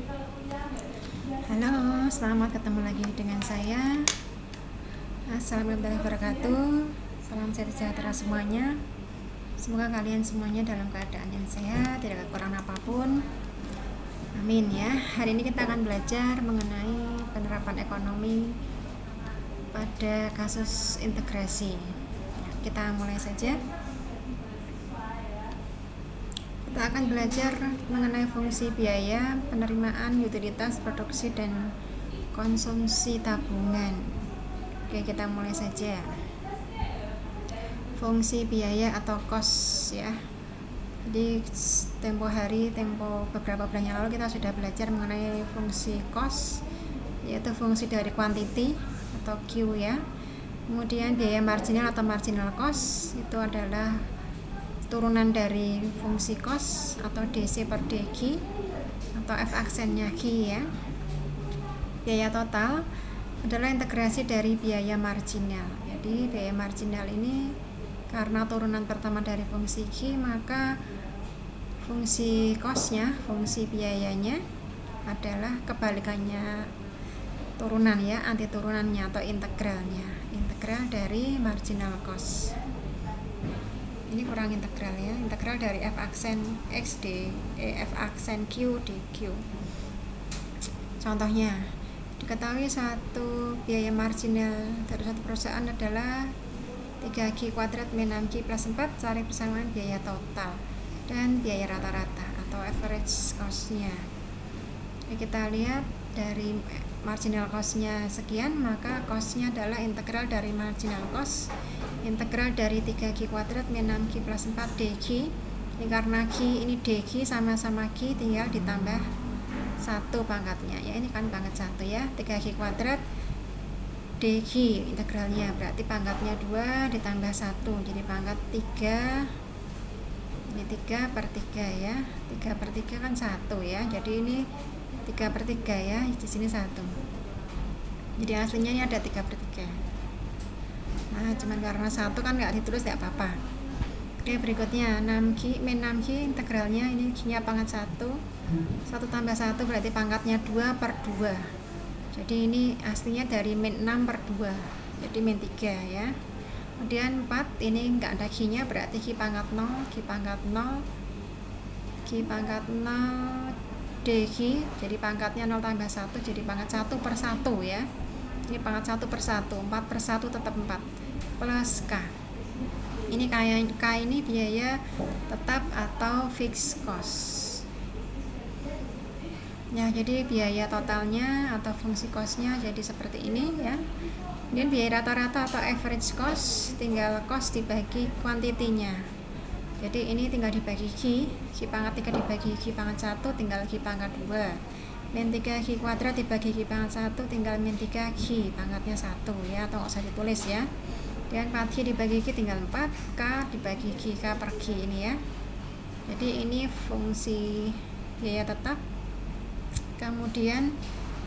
Halo, selamat ketemu lagi dengan saya. Assalamualaikum warahmatullahi wabarakatuh. Salam sejahtera semuanya. Semoga kalian semuanya dalam keadaan yang sehat, tidak kekurangan apapun. Amin ya. Hari ini kita akan belajar mengenai penerapan ekonomi pada kasus integrasi. Kita mulai saja. Kita akan belajar mengenai fungsi biaya, penerimaan, utilitas, produksi, dan konsumsi tabungan. Oke, kita mulai saja. Fungsi biaya atau cost ya. Jadi beberapa bulan yang lalu kita sudah belajar mengenai fungsi cost, yaitu fungsi dari quantity atau Q ya. Kemudian biaya marginal atau marginal cost itu adalah turunan dari fungsi cost atau DC per DQ atau F aksennya Q ya. Biaya total adalah integrasi dari biaya marginal. Jadi biaya marginal ini karena turunan pertama dari fungsi Q, maka fungsi costnya, fungsi biayanya adalah kebalikannya turunan ya, anti turunannya atau integralnya. Integral dari marginal cost. Ini kurang integral ya, integral dari F aksen X F aksen Q dQ. Contohnya, diketahui satu biaya marginal dari satu perusahaan adalah 3Q kuadrat min 6Q plus 4, cari persamaan biaya total dan biaya rata-rata atau average cost-nya. Kita lihat dari marginal cost-nya sekian, maka cost-nya adalah integral dari marginal cost integral dari 3Q kuadrat min 6Q plus 4 DQ. Ini karena Q ini DQ sama-sama Q, tinggal ditambah 1 pangkatnya ya, ini kan pangkat 1 ya, 3Q kuadrat DQ integralnya berarti pangkatnya 2 ditambah 1 jadi pangkat 3. Ini 3 per 3 ya, 3 per 3 kan 1 ya, jadi ini 3 per 3 ya, di sini 1, jadi aslinya ini ada 3 per 3. Nah, cuman karena 1 kan nggak ditulis, tidak apa-apa. Oke, berikutnya 6Q min 6Q integralnya ini Q nya pangkat 1 tambah 1 berarti pangkatnya 2 per 2, jadi ini aslinya dari min 6 per 2 jadi min 3 ya. Kemudian 4 ini nggak ada Q nya berarti Q pangkat 0 Q pangkat 0 Q pangkat 0 DQ, jadi pangkatnya 0 tambah 1 jadi pangkat 1 per 1 ya. Ini pangkat 1 per 1, 4 per 1 tetap 4 plus K. Ini K ini biaya tetap atau fixed cost ya, jadi biaya totalnya atau fungsi cost-nya jadi seperti ini ya. Kemudian biaya rata-rata atau average cost, tinggal cost dibagi quantity-nya, jadi ini tinggal dibagi Q pangkat 3 dibagi Q pangkat 1 tinggal Q pangkat 2, min 3Q kuadrat dibagi Q pangkat 1 tinggal min 3Q pangkatnya 1 ya, atau nggak usah ditulis ya. Dan 4Q dibagi Q tinggal 4, K dibagi Q, K per Q ini ya. Jadi ini fungsi biaya tetap. Kemudian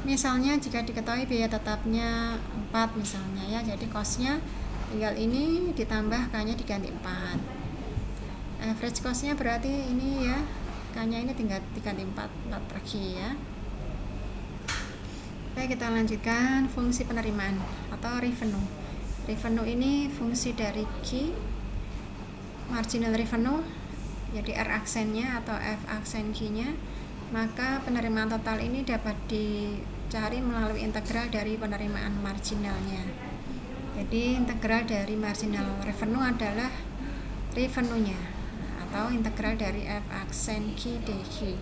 misalnya jika diketahui biaya tetapnya 4 misalnya ya, jadi cost-nya tinggal ini ditambah K-nya diganti 4. Average cost-nya berarti ini ya, K-nya ini tinggal diganti 4 per Q ya. Oke, kita lanjutkan fungsi penerimaan atau revenue. Revenue ini fungsi dari Q, marginal revenue, jadi R aksennya atau F aksen Q-nya. Maka penerimaan total ini dapat dicari melalui integral dari penerimaan marginalnya. Jadi integral dari marginal revenue adalah revenue-nya atau integral dari F aksen Q dQ.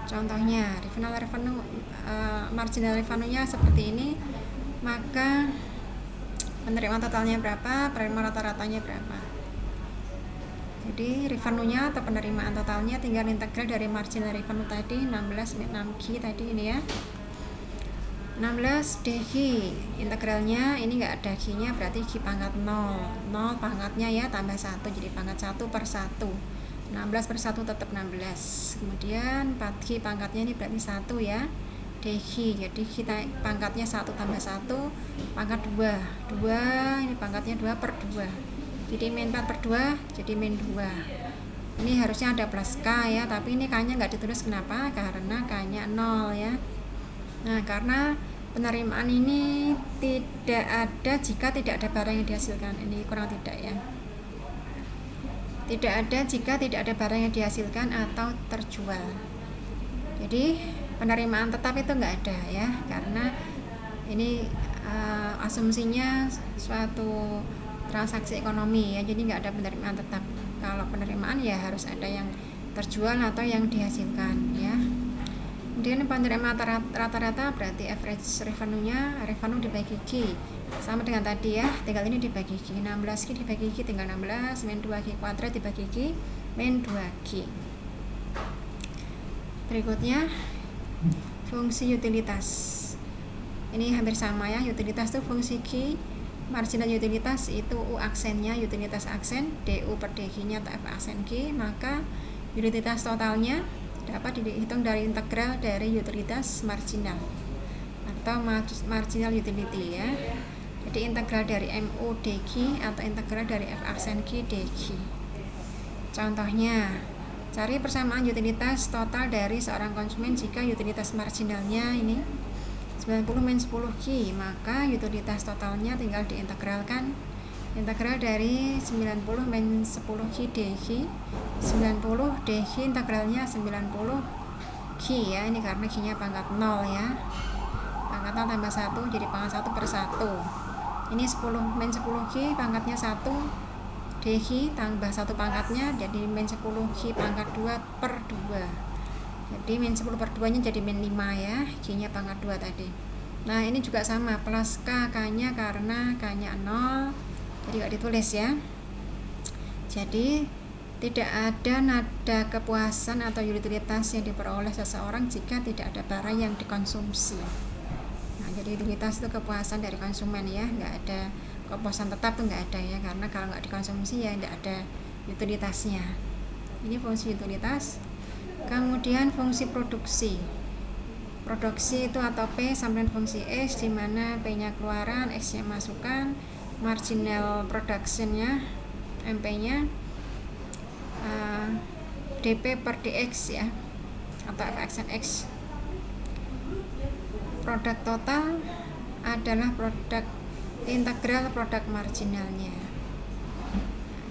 Contohnya marginal revenue-nya seperti ini, maka penerimaan totalnya berapa, penerimaan rata-ratanya berapa. Jadi revenue-nya atau penerimaan totalnya tinggal integral dari marginal revenue tadi 16 min 6Q tadi ini ya. 16 DQ integralnya ini nggak ada Q-nya berarti Q pangkat 0 pangkatnya ya tambah 1 jadi pangkat 1 per 1. 16 per 1 tetap 16. Kemudian 4Q pangkatnya ini berarti 1 ya, DQ, jadi kita pangkatnya 1 tambah 1 pangkat 2 ini pangkatnya 2 per 2 jadi min 4 per 2 jadi min 2 Ini harusnya ada plus K ya, tapi ini K nya nggak ditulis. Kenapa? Karena K nya 0 ya. Nah, karena penerimaan ini tidak ada jika tidak ada barang yang dihasilkan. Ini kurang tidak ya. Tidak ada jika tidak ada barang yang dihasilkan atau terjual. Jadi penerimaan tetap itu nggak ada ya, karena ini asumsinya suatu transaksi ekonomi ya, jadi nggak ada penerimaan tetap. Kalau penerimaan ya harus ada yang terjual atau yang dihasilkan ya. Kemudian penerimaan rata-rata berarti average revenue dibagi Q, sama dengan tadi ya, tinggal ini dibagi Q. 16Q dibagi Q tinggal 16, min 2Q kuadrat dibagi Q min 2Q. Berikutnya fungsi utilitas. Ini hampir sama ya, utilitas itu fungsi Q, marginal utilitas itu U aksennya, utilitas aksen, DU per DQ nya atau F aksen Q, maka utilitas totalnya dapat dihitung dari integral dari utilitas marginal atau marginal utility ya. Jadi integral dari MU DQ atau integral dari F aksen Q DQ. Contohnya, cari persamaan utilitas total dari seorang konsumen jika utilitas marginalnya ini 90 min 10 Q, maka utilitas totalnya tinggal diintegralkan. Integral dari 90 min 10 Q DQ, 90 DQ integralnya 90 Q ya, ini karena Q nya pangkat 0 ya, pangkat 0 tambah 1 jadi pangkat 1 per 1. Ini 10 min 10 Q pangkatnya 1 DQ tambah 1 pangkatnya jadi min 10 Q pangkat 2 per 2. Jadi min 10 per 2 nya jadi min 5 ya, Q nya pangkat 2 tadi. Nah ini juga sama, plus K, K nya karena K nya 0, jadi gak ditulis ya. Jadi tidak ada nada kepuasan atau utilitas yang diperoleh seseorang jika tidak ada barang yang dikonsumsi. Nah jadi utilitas itu kepuasan dari konsumen ya, nggak ada kepuasan tetap tuh nggak ada ya, karena kalau nggak dikonsumsi ya nggak ada utilitasnya. Ini fungsi utilitas. Kemudian fungsi produksi. Produksi itu atau P sama dengan fungsi X, di mana P nya keluaran, X nya masukan, marginal production-nya, MP nya DP per DX ya, atau F aksen X. Produk total adalah produk integral produk marginalnya.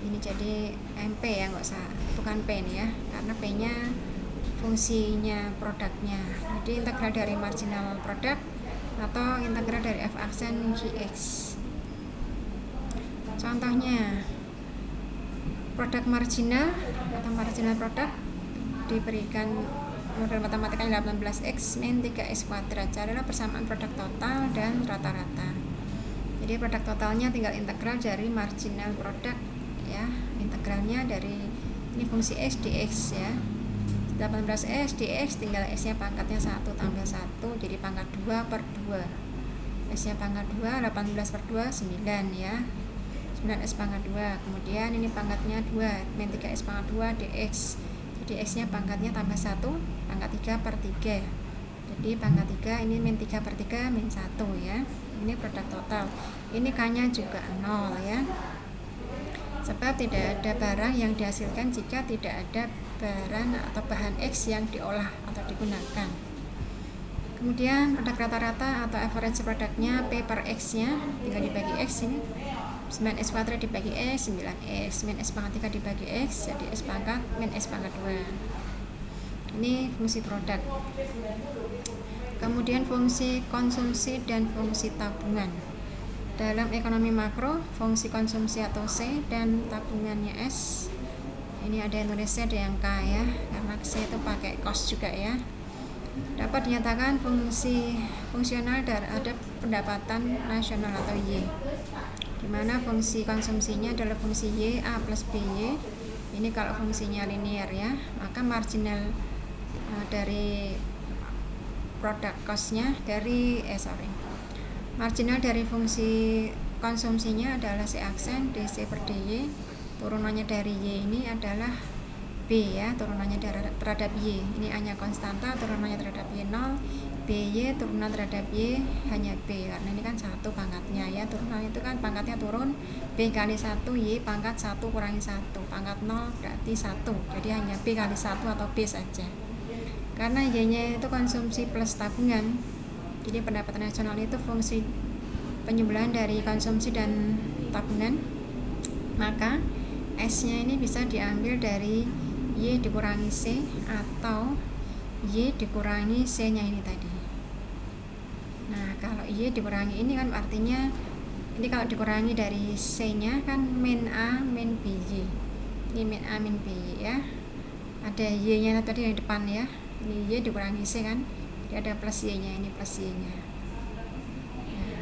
Ini jadi MP ya, nggak usah, bukan P ini ya, karena P nya fungsinya produknya. Jadi integral dari marginal produk atau integral dari F aksen GX. Contohnya produk marginal atau marginal produk diberikan model matematikanya 18x min 3x kuadrat. Carilah persamaan produk total dan rata-rata. Jadi produk totalnya tinggal integral dari marginal produk ya, integralnya dari ini fungsi x dx ya, 18x dx tinggal x nya pangkatnya 1 tambah 1 jadi pangkat 2 per 2, x nya pangkat 2, 18 per 2 9 ya, 9x pangkat 2, kemudian ini pangkatnya 2 min 3x pangkat 2 dx, jadi x nya pangkatnya tambah 1 pangkat 3 per 3, jadi pangkat 3 ini min 3 per 3 min 1 ya. Ini produk total. Ini K nya juga 0 ya, sebab tidak ada barang yang dihasilkan jika tidak ada barang atau bahan X yang diolah atau digunakan. Kemudian produk rata-rata atau average produknya P per X nya tinggal dibagi X, ini 9x kuadrat dibagi X, 9x min X pangkat 3 dibagi X, jadi X pangkat min X pangkat 2. Ini fungsi produk. Kemudian fungsi konsumsi dan fungsi tabungan. Dalam ekonomi makro, fungsi konsumsi atau C dan tabungannya S. Ini ada yang tulisnya, ada yang K ya, karena C itu pakai cost juga ya. Dapat dinyatakan fungsional terhadap pendapatan nasional atau Y, dimana fungsi konsumsinya adalah fungsi Y A plus BY. Ini kalau fungsinya linear ya, maka marginal dari produk cost-nya marginal dari fungsi konsumsinya adalah C aksen DC per DY. Turunannya dari Y ini adalah B ya, turunannya terhadap Y. Ini A nya konstanta, turunannya terhadap Y 0. BY turunan terhadap Y hanya B, karena ini kan 1 pangkatnya ya, turunan itu kan pangkatnya turun, B kali 1, Y pangkat 1 kurangi 1, pangkat 0 berarti 1, jadi hanya B kali 1 atau B saja. Karena Y nya itu konsumsi plus tabungan, jadi pendapatan nasional itu fungsi penjumlahan dari konsumsi dan tabungan, maka S nya ini bisa diambil dari Y dikurangi C atau Y dikurangi C nya ini tadi. Nah, kalau Y dikurangi ini kan artinya ini kalau dikurangi dari C nya kan min A min BY. Ini min A min BY ya. Ada Y nya tadi yang depan ya. Ini Y dikurangi C kan. Jadi ada plus Y nya, ini plus Y nya. Nah,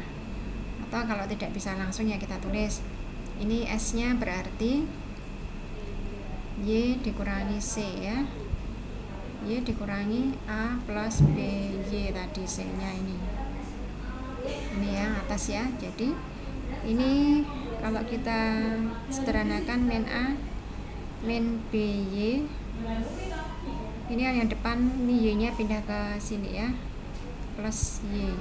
atau kalau tidak bisa langsung ya kita tulis. Ini S nya berarti Y dikurangi C ya. Y dikurangi A plus BY tadi C nya ini yang atas ya. Jadi ini kalau kita sederhanakan min A min BY, ini yang depan, ini Y nya pindah ke sini ya, plus Y.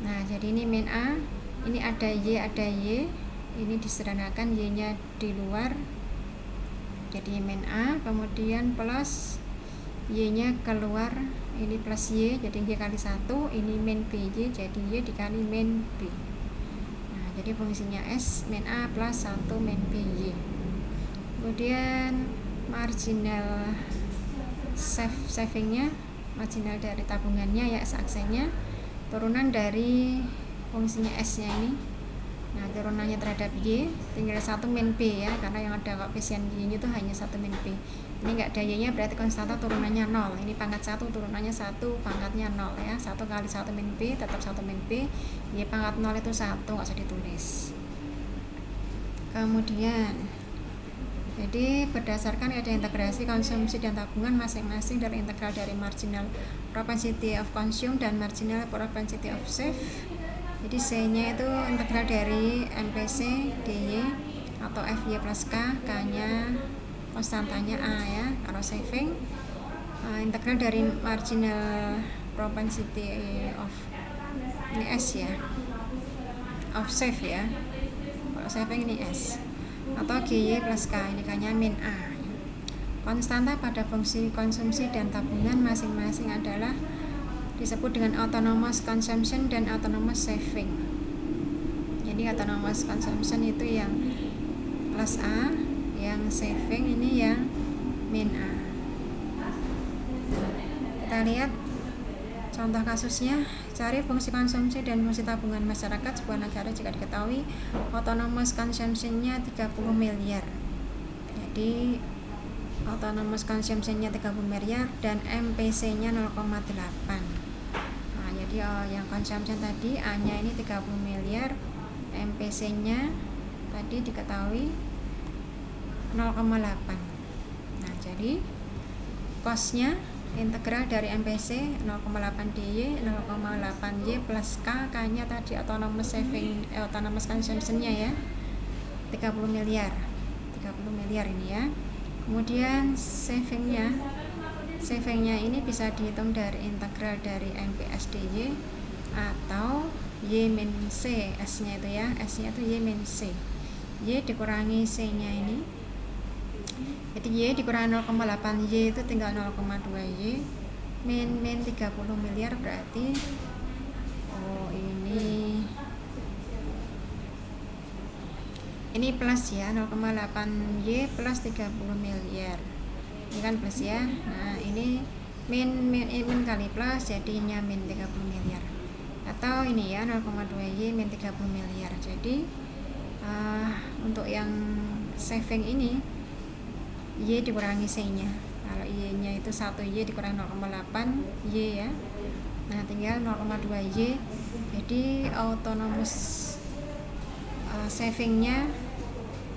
Nah, jadi ini min A, ini ada Y, ini disederhanakan Y nya di luar, jadi min A, kemudian plus Y nya keluar, ini plus Y, jadi Y kali 1, ini min BY, jadi Y dikali min B. Nah, jadi fungsinya S min A plus 1 min BY. Kemudian marginal savingnya, marginal dari tabungannya ya, S-aksennya turunan dari fungsinya S nya ini. Nah, turunannya terhadap Y tinggal 1 min B ya, karena yang ada koefisien Y nya itu hanya 1 min B. Ini enggak ada Y nya, berarti konstanta turunannya 0. Ini pangkat 1, turunannya 1, pangkatnya 0 ya. 1 kali 1 min B tetap 1 min B. Y pangkat 0 itu 1, enggak usah ditulis. Kemudian jadi berdasarkan kaidah integrasi konsumsi dan tabungan masing-masing dari integral dari marginal propensity of consume dan marginal propensity of save. Jadi C nya itu integral dari MPC DY atau FY plus K, K nya konstantanya A ya. Kalau saving integral dari marginal propensity of, ini S ya, of save ya. Kalau saving ini S, atau GY plus K, ini K nya min A. Konstanta pada fungsi konsumsi dan tabungan masing-masing adalah disebut dengan autonomous consumption dan autonomous saving. Jadi autonomous consumption itu yang plus A, yang saving ini yang min A. Kita lihat contoh kasusnya. Cari fungsi konsumsi dan fungsi tabungan masyarakat sebuah negara jika diketahui autonomous consumption-nya 30 miliar. Jadi autonomous consumption-nya 30 miliar dan MPC-nya 0,8. Nah, jadi yang consumption tadi A-nya ini 30 miliar, MPC-nya tadi diketahui 0,8. Nah, jadi cost-nya integral dari MPC 0,8 DY 0,8 Y plus K, K-nya tadi autonomous saving, autonomous consumption-nya ya 30 miliar ini ya. Kemudian savingnya ini bisa dihitung dari integral dari MPS DY atau Y min C, S-nya itu ya, S-nya itu Y min C, Y dikurangi C-nya ini. Jadi Y dikurangi 0,8 Y itu tinggal 0,2 Y min 30 miliar, berarti ini plus ya, 0,8 Y plus 30 miliar, ini kan plus ya. Nah, ini min kali plus, jadinya min 30 miliar, atau ini ya 0,2 Y min 30 miliar. Jadi untuk yang saving ini Y dikurangi C nya, kalau Y nya itu 1 Y dikurangi 0,8 Y ya. Nah, tinggal 0,2 Y. Jadi autonomous savingnya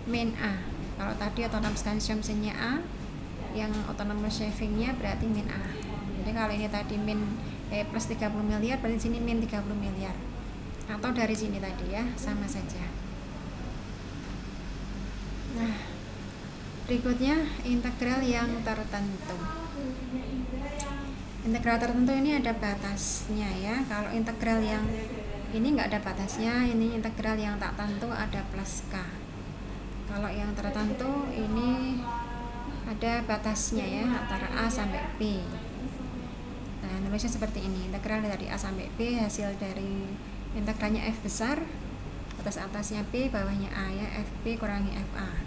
min A. Kalau tadi autonomous consumption-nya A, yang autonomous saving-nya berarti min A. Jadi kalau ini tadi plus 30 miliar, berarti sini min 30 miliar. Atau dari sini tadi ya, sama saja. Nah, Berikutnya integral yang tertentu. Integral tertentu ini ada batasnya ya. Kalau integral yang ini nggak ada batasnya, ini integral yang tak tentu ada plus k. Kalau yang tertentu ini ada batasnya ya, antara a sampai b. Nah, nulisnya seperti ini. Integral dari a sampai b hasil dari integralnya f besar, atasnya b, bawahnya a ya, fb kurangi fa.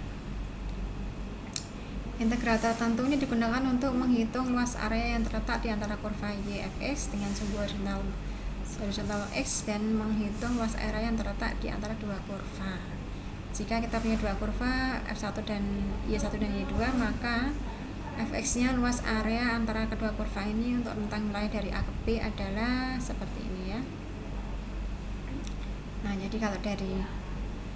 Integral tertentu ini digunakan untuk menghitung luas area yang terletak di antara kurva y fx dengan sumbu horizontal x dan menghitung luas area yang terletak di antara dua kurva. Jika kita punya dua kurva f1 dan y1 dan y2, maka fx-nya luas area antara kedua kurva ini untuk rentang mulai dari a ke b adalah seperti ini ya. Nah, jadi kalau dari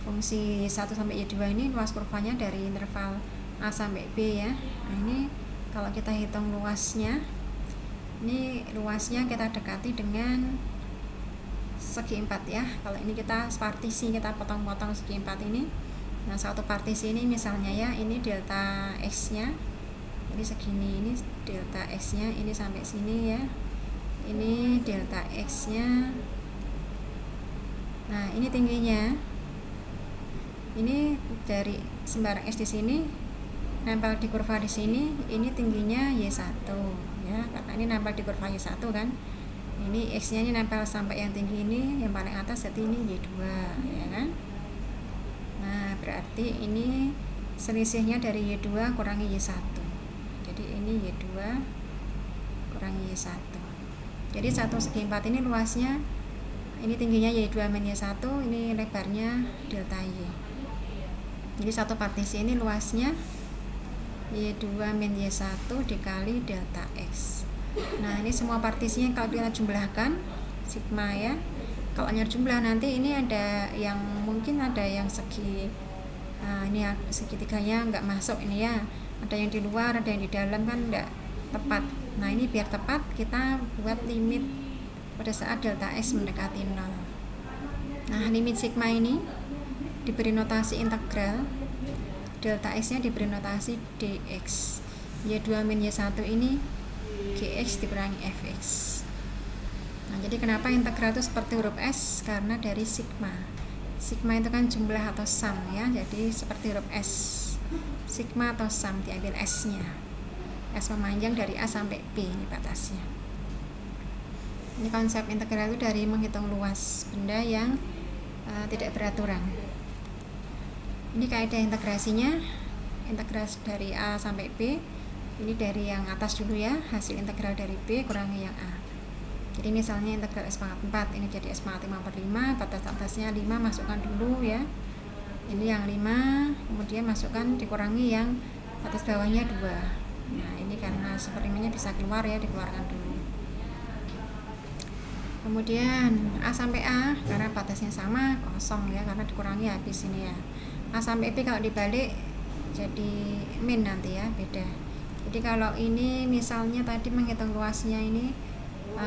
fungsi y1 sampai y2 ini luas kurvanya dari interval a sampai b ya. Nah, ini kalau kita hitung luasnya, ini luasnya kita dekati dengan segi 4 ya. Kalau ini kita partisi, kita potong-potong segi 4 ini. Nah, satu partisi ini misalnya ya, ini delta x nya ini segini, ini delta x nya ini sampai sini ya, ini delta x nya. Nah, ini tingginya, ini dari sembarang x di sini nempel di kurva di sini, ini tingginya y1 ya, karena ini nempel di kurva y1 kan. Ini x nya ini nempel sampai yang tinggi ini, yang paling atas, jadi ini y2 ya kan. Nah, berarti ini selisihnya dari y2 kurangi y1, jadi ini y2 kurangi y1. Jadi 1/4 ini luasnya, ini tingginya y2 min y1, ini lebarnya delta y. Jadi satu partisi ini luasnya y2 min y1 dikali delta x. Nah, ini semua partisinya kalau kita jumlahkan sigma ya. Kalau hanya jumlah nanti ini ada yang mungkin ada yang segi, ini segitiganya nggak masuk ini ya. Ada yang di luar, ada yang di dalam kan nggak tepat. Nah, ini biar tepat kita buat limit pada saat delta x mendekati 0. Nah, limit sigma ini diberi notasi integral, delta x nya diberi notasi dx, y2 min y1 ini gx dikurangi fx. Nah, jadi kenapa integral itu seperti huruf S? Karena dari sigma. Sigma itu kan jumlah atau sum ya, jadi seperti huruf S. Sigma atau sum diambil S nya, S memanjang dari A sampai B, ini batasnya. Ini konsep integral itu dari menghitung luas benda yang tidak beraturan. Ini kaidah integrasinya, integrasi dari A sampai B. Ini dari yang atas dulu ya, hasil integral dari B kurangi yang A. Jadi misalnya integral S pangkat 4, ini jadi S pangkat 5/5, batas atasnya 5, masukkan dulu ya. Ini yang 5, kemudian masukkan dikurangi yang batas bawahnya 2. Nah, ini karena sepertinya bisa keluar ya, dikeluarkan dulu. Kemudian A sampai A, karena batasnya sama, kosong ya, karena dikurangi habis ini ya. A sampai B kalau dibalik jadi min nanti ya, beda. Jadi kalau ini misalnya tadi menghitung luasnya ini,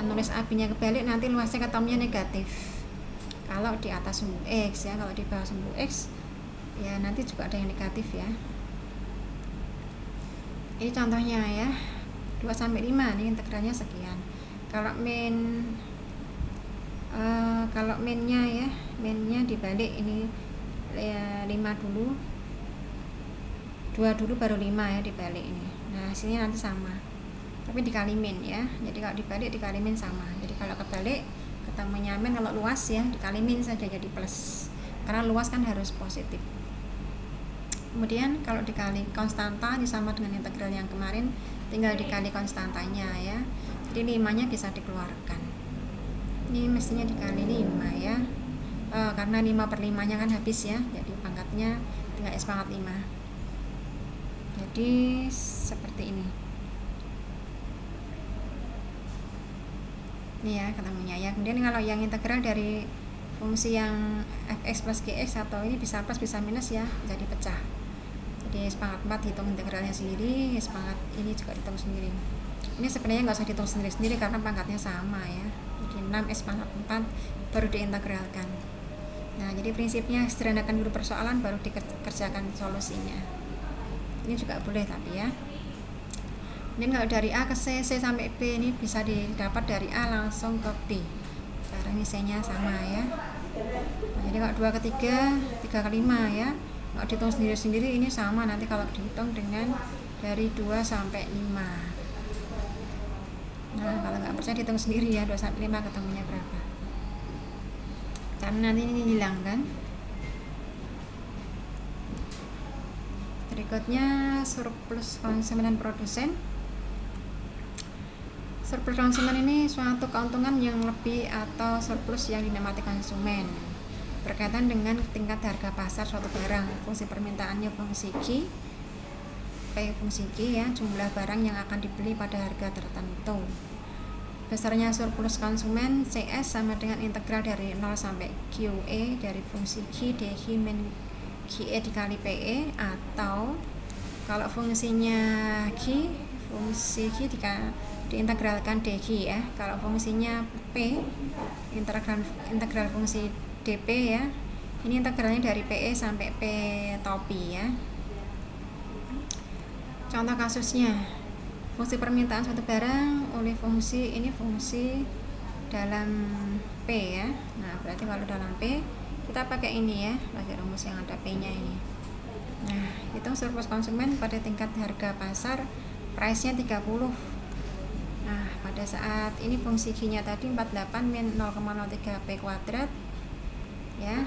nulis AB-nya kebalik, nanti luasnya ketemunya negatif. Kalau di atas sumbu X ya, kalau di bawah sumbu X ya nanti juga ada yang negatif ya. Ini contohnya ya, 2/5 ini integralnya sekian. Kalau minnya ya, minnya dibalik ini ya, 5 dulu, 2 dulu baru 5 ya dibalik ini. Nah, hasilnya nanti sama, tapi dikali min ya. Jadi kalau dibalik dikali min sama. Jadi kalau kebalik ketemunya min, kalau luas ya dikali min saja jadi plus, karena luas kan harus positif. Kemudian kalau dikali konstanta ini sama dengan integral yang kemarin, tinggal dikali konstantanya ya. Jadi 5-nya bisa dikeluarkan. Ini mestinya dikali 5 ya, karena 5/5 nya kan habis ya, jadi pangkatnya tinggal S pangkat 5. Jadi seperti ini. Ini ya ketemunya ya. Kemudian kalau yang integral dari fungsi yang fx plus gx atau ini bisa plus bisa minus ya, jadi pecah. Jadi S pangkat 4 hitung integralnya sendiri, S pangkat ini juga hitung sendiri. Ini sebenarnya nggak usah dihitung sendiri-sendiri karena pangkatnya sama ya. Jadi 6 S pangkat 4 baru diintegralkan. Nah, jadi prinsipnya sederhanakan dulu persoalan baru dikerjakan solusinya. Ini juga boleh tapi ya. Kemudian kalau dari A ke C, C sampai B ini bisa didapat dari A langsung ke B karena isinya sama ya. Nah, jadi kalau 2 ke 3, 3 ke 5 ya. Kalau dihitung sendiri-sendiri ini sama nanti kalau dihitung dengan dari 2 sampai 5. Nah, kalau nggak percaya dihitung sendiri ya, 2 sampai 5 ketemunya berapa. Karena nanti ini hilang kan. Berikutnya surplus konsumen dan produsen. Surplus konsumen ini suatu keuntungan yang lebih atau surplus yang dinikmati konsumen berkaitan dengan tingkat harga pasar suatu barang. Fungsi permintaannya fungsi Q, P fungsi Q ya, jumlah barang yang akan dibeli pada harga tertentu. Besarnya surplus konsumen CS sama dengan integral dari 0 sampai QE dari fungsi Q DQ min QE dikali PE, atau kalau fungsinya Q, fungsi Q diintegralkan DQ ya. Kalau fungsinya P, integral fungsi DP ya. Ini integralnya dari PE sampai P topi ya. Contoh kasusnya, fungsi permintaan suatu barang oleh fungsi, ini fungsi dalam P ya. Nah, berarti kalau dalam P kita pakai ini ya, pakai rumus yang ada P-nya ini. Nah, hitung surplus konsumen pada tingkat harga pasar, price-nya 30. Nah, pada saat ini fungsi Q-nya tadi 48 min 0,03 P kuadrat ya.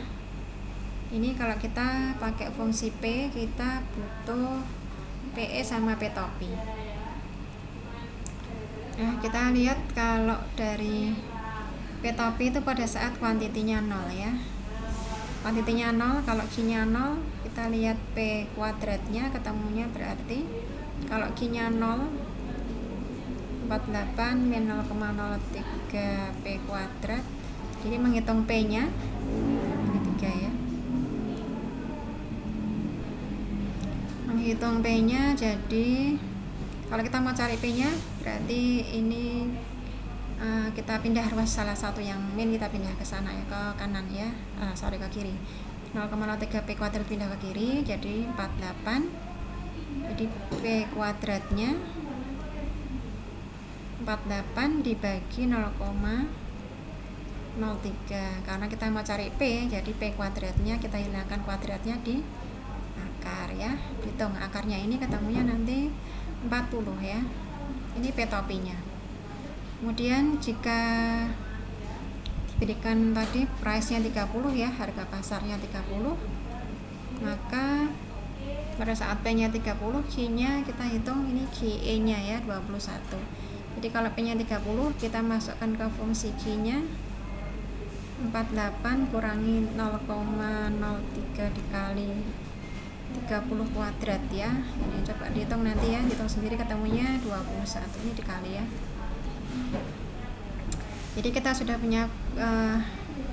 Ini kalau kita pakai fungsi P, kita butuh PE sama P topi. Nah, kita lihat kalau dari P topi itu pada saat kuantitinya 0 ya. Kuantitinya 0, kalau Q-nya 0, kita lihat P kuadratnya ketemunya berarti kalau Q-nya 0, 48 min 0,03 P kuadrat. Jadi menghitung P-nya ini 3 ya. Menghitung P-nya, jadi kalau kita mau cari P-nya berarti ini kita pindah ruas salah satu yang min, kita pindah ke sana ya, ke kanan ya, ke kiri. 0,03 P kuadrat pindah ke kiri, jadi 48. Jadi P kuadratnya 48 dibagi 0,03, karena kita mau cari P, jadi P kuadratnya kita hilangkan kuadratnya di akar ya. Hitung akarnya ini ketemunya nanti 40 ya. Ini P topinya. Kemudian jika diberikan tadi price-nya 30 ya, harga pasarnya 30, maka pada saat P-nya 30, Q-nya kita hitung ini QE-nya ya 21. Jadi kalau P-nya 30, kita masukkan ke fungsi Q-nya 48 kurangi 0,03 dikali 30 kuadrat ya. Ini coba dihitung nanti ya, hitung sendiri ketemunya 21, ini dikali ya. Jadi kita sudah punya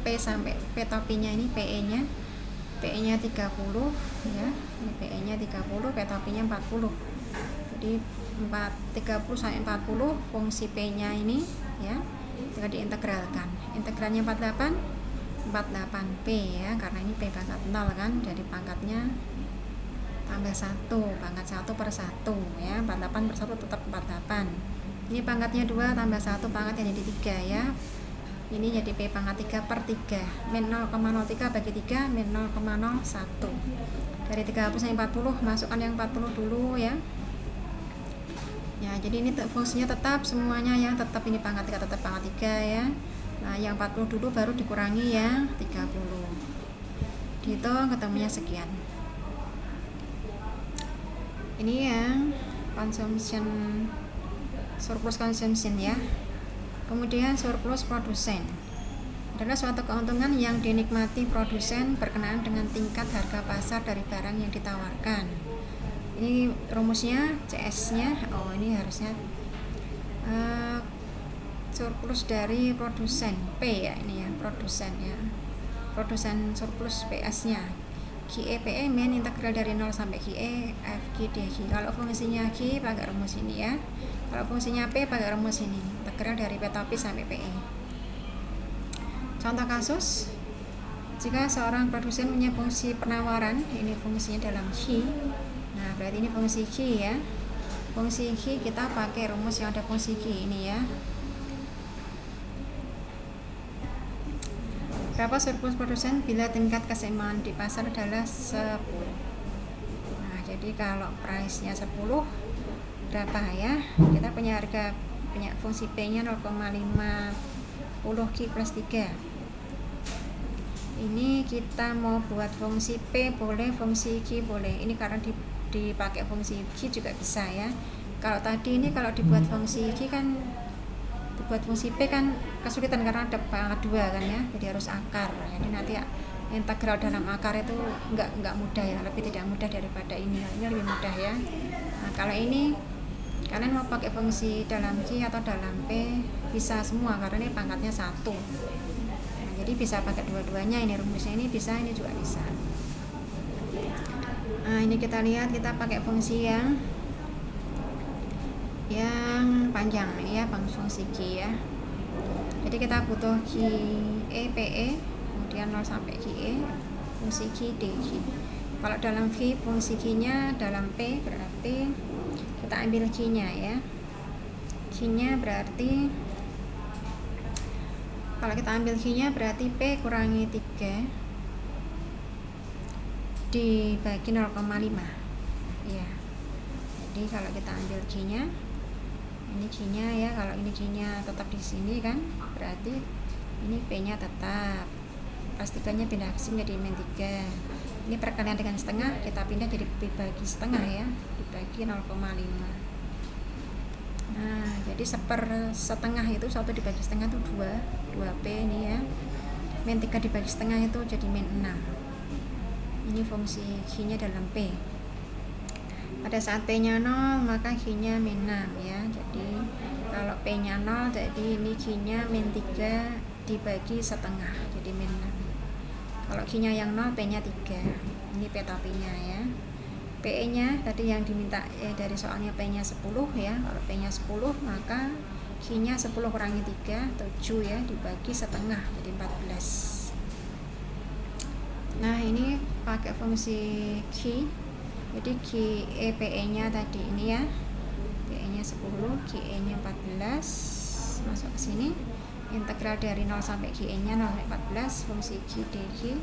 P sampai P topinya, ini PE-nya. PE-nya 30 ya. Ini PE-nya 30, P topinya 40. Jadi 30 sampai 40 fungsi P-nya ini ya. Tinggal diintegralkan. Integralnya 48 P ya, karena ini P pangkat 0 kan. Jadi pangkatnya tambah 1, pangkat 1 per 1 ya. 48 per 1 tetap 48. Ini pangkatnya 2 tambah 1, pangkatnya jadi 3 ya. Ini jadi P pangkat 3 per 3. Min 0,03 bagi 3, min 0,01. Dari 30 sampai 40, masukkan yang 40 dulu ya. Ya, jadi ini fungsinya tetap semuanya yang tetap, ini pangkat 3 tetap pangkat 3 ya. Nah, yang 40 dulu baru dikurangi yang 30. Dihitung ketemunya sekian. Ini yang consumption, surplus consumption ya. Kemudian surplus produsen adalah suatu keuntungan yang dinikmati produsen berkenaan dengan tingkat harga pasar dari barang yang ditawarkan. Ini rumusnya CS-nya, oh ini harusnya surplus dari produsen P ya, ini ya produsen ya. Produsen surplus PS-nya. QE PE min integral dari 0 sampai QE F Q DQ. Kalau fungsinya Q pakai rumus ini ya. Kalau fungsinya P pakai rumus ini, integral dari P topi sampai PE. Contoh kasus, jika seorang produsen punya fungsi penawaran, ini fungsinya dalam Q. Nah, berarti ini fungsi Q ya. Fungsi Q kita pakai rumus yang ada fungsi Q ini ya. Berapa surplus produsen bila tingkat keseimbangan di pasar adalah 10? Nah, jadi kalau price-nya 10, berapa ya? Kita punya harga, punya fungsi P-nya 0,50 Q plus 3. Ini kita mau buat fungsi P boleh, fungsi Q boleh. Ini karena dipakai fungsi Q juga bisa ya. Kalau tadi ini kalau dibuat fungsi Q kan, buat fungsi P kan kesulitan karena ada pangkat 2 kan ya, jadi harus akar. Jadi nanti integral dalam akar itu enggak mudah ya, lebih tidak mudah daripada ini lebih mudah ya. Nah, kalau ini kalian mau pakai fungsi dalam Q atau dalam P bisa semua karena ini pangkatnya 1. Nah, jadi bisa pakai dua-duanya, ini rumusnya ini bisa, ini juga bisa. Nah, ini kita lihat, kita pakai fungsi yang panjang ini ya, fungsi Q ya. Jadi kita butuh QE, PE, kemudian 0 sampai QE, fungsi Q, DQ. Kalau dalam Q fungsi Q-nya, dalam P berarti kita ambil Q-nya ya. Q-nya berarti kalau kita ambil Q-nya berarti P kurangi 3 dibagi 0,5 ya. Jadi kalau kita ambil Q-nya, ini Q-nya ya, kalau ini Q-nya tetap di sini kan, berarti ini P-nya tetap, pastikannya pindah ke sini jadi min 3. Ini perkalian dengan setengah, kita pindah jadi dibagi setengah ya, dibagi 0,5. Nah, jadi setengah itu 1 dibagi setengah itu 2P ini ya. Min 3 dibagi setengah itu jadi min 6. Ini fungsi Q-nya dalam P. Pada saat P-nya 0 maka Q-nya min 6 ya. Jadi kalau P-nya 0 jadi ini Q-nya min 3 dibagi setengah jadi min 6. Kalau Q-nya yang 0, P-nya 3. Ini P topinya ya. PE-nya tadi yang diminta dari soalnya P-nya 10 ya. Kalau P-nya 10 maka Q-nya 10 kurangi 3, 7 ya, dibagi setengah jadi 14. Nah, ini pakai fungsi Q. Jadi QE PE-nya tadi ini ya, PE-nya 10, QE-nya 14, masuk ke sini. Integral dari 0 sampai QE-nya 0 sampai 14, fungsi Q DQ.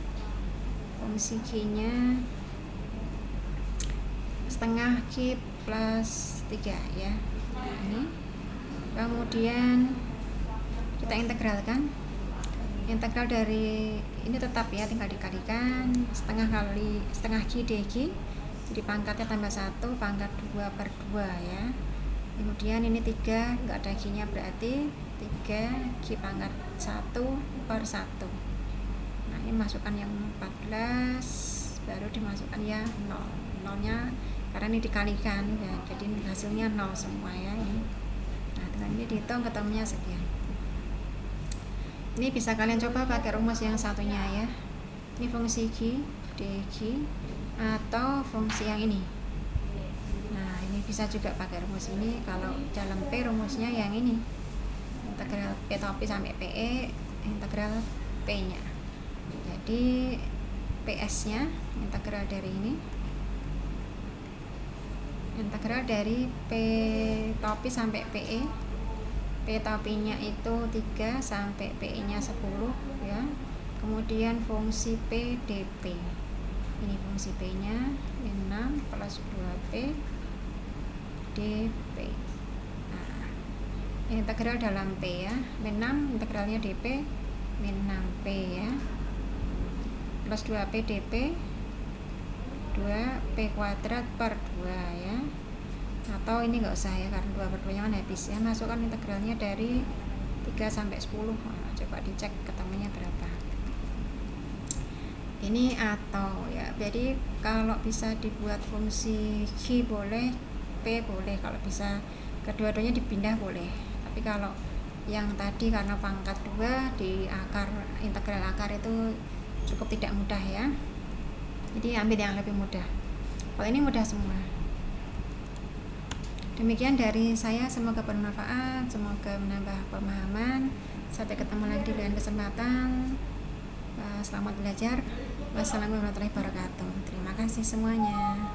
Fungsi Q-nya setengah Q plus 3 ya. Nah, ini. Kemudian kita integralkan. Integral dari ini tetap ya, tinggal dikalikan setengah Q DQ. Jadi pangkatnya tambah 1, pangkat 2/2 ya. Kemudian ini 3, enggak ada Q-nya berarti 3 Q pangkat 1/1. Nah, ini masukkan yang 14, baru dimasukkan ya 0. 0-nya karena ini dikalikan ya, jadi hasilnya 0 semua ya ini. Nah, dengan ini dihitung ketemunya sekian. Ini bisa kalian coba pakai rumus yang satunya ya. Ini fungsi Q, DQ atau fungsi yang ini. Nah, ini bisa juga pakai rumus ini. Kalau dalam P rumusnya yang ini, integral P topi sampai PE, integral P-nya. Jadi PS-nya integral dari ini, integral dari P topi sampai PE. P topinya itu 3 sampai PE-nya 10 ya. Kemudian fungsi P DP. Ini fungsi P-nya min 6 plus 2P dP. Nah, integral dalam P ya, min 6 integralnya dP min 6P ya, plus 2P dP 2P kuadrat per 2 ya. Atau ini enggak usah ya, karena 2/2 nya kan habis ya. Masukkan integralnya dari 3 sampai 10. Nah, coba dicek ketemunya berapa. Ini atau ya, jadi kalau bisa dibuat fungsi Q boleh, P boleh, kalau bisa kedua-duanya dipindah boleh. Tapi kalau yang tadi karena pangkat 2 di akar, integral akar itu cukup tidak mudah ya. Jadi ambil yang lebih mudah. Kalau ini mudah semua. Demikian dari saya, semoga bermanfaat, semoga menambah pemahaman. Sampai ketemu lagi di lain kesempatan. Selamat belajar. Wassalamualaikum warahmatullahi wabarakatuh. Terima kasih semuanya.